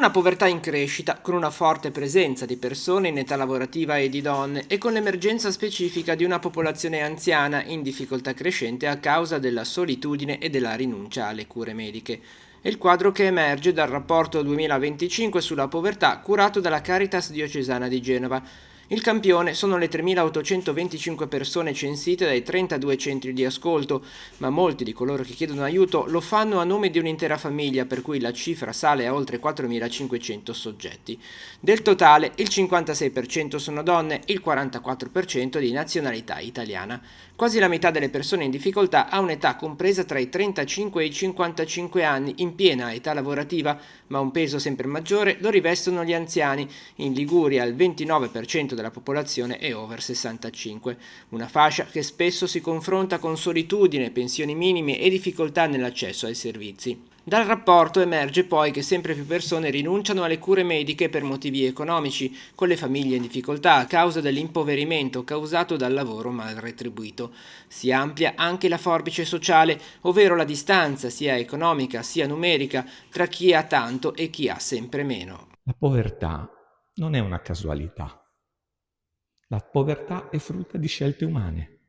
Una povertà in crescita, con una forte presenza di persone in età lavorativa e di donne, e con l'emergenza specifica di una popolazione anziana in difficoltà crescente a causa della solitudine e della rinuncia alle cure mediche. È il quadro che emerge dal rapporto 2025 sulla povertà curato dalla Caritas diocesana di Genova. Il campione sono le 3.825 persone censite dai 32 centri di ascolto, ma molti di coloro che chiedono aiuto lo fanno a nome di un'intera famiglia, per cui la cifra sale a oltre 4.500 soggetti. Del totale, il 56% sono donne e il 44% di nazionalità italiana. Quasi la metà delle persone in difficoltà ha un'età compresa tra i 35 e i 55 anni, in piena età lavorativa, ma un peso sempre maggiore lo rivestono gli anziani. In Liguria il 29% della popolazione è over 65, una fascia che spesso si confronta con solitudine, pensioni minime e difficoltà nell'accesso ai servizi. Dal rapporto emerge poi che sempre più persone rinunciano alle cure mediche per motivi economici, con le famiglie in difficoltà a causa dell'impoverimento causato dal lavoro mal retribuito. Si amplia anche la forbice sociale, ovvero la distanza sia economica sia numerica tra chi ha tanto e chi ha sempre meno. La povertà non è una casualità. La povertà è frutto di scelte umane.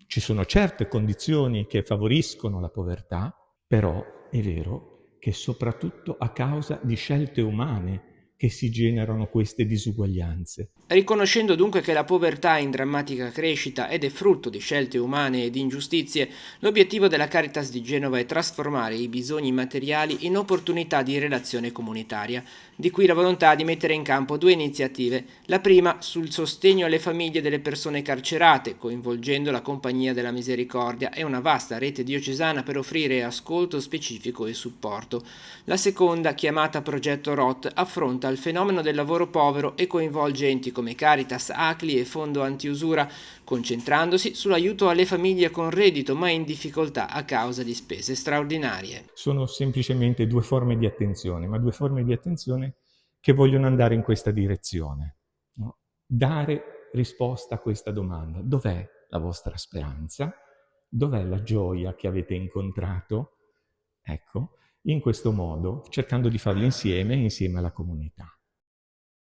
Ci sono certe condizioni che favoriscono la povertà, però è vero che soprattutto a causa di scelte umane che si generano queste disuguaglianze. Riconoscendo dunque che la povertà è in drammatica crescita ed è frutto di scelte umane e di ingiustizie, l'obiettivo della Caritas di Genova è trasformare i bisogni materiali in opportunità di relazione comunitaria. Di qui la volontà di mettere in campo due iniziative. La prima sul sostegno alle famiglie delle persone carcerate, coinvolgendo la Compagnia della Misericordia e una vasta rete diocesana per offrire ascolto specifico e supporto. La seconda, chiamata Progetto ROT, affronta il fenomeno del lavoro povero e coinvolge enti come Caritas, ACLI e Fondo Antiusura, concentrandosi sull'aiuto alle famiglie con reddito ma in difficoltà a causa di spese straordinarie. Sono semplicemente due forme di attenzione, ma due forme di attenzione che vogliono andare in questa direzione, no? Dare risposta a questa domanda: dov'è la vostra speranza? Dov'è la gioia che avete incontrato? Ecco, in questo modo, cercando di farlo insieme alla comunità.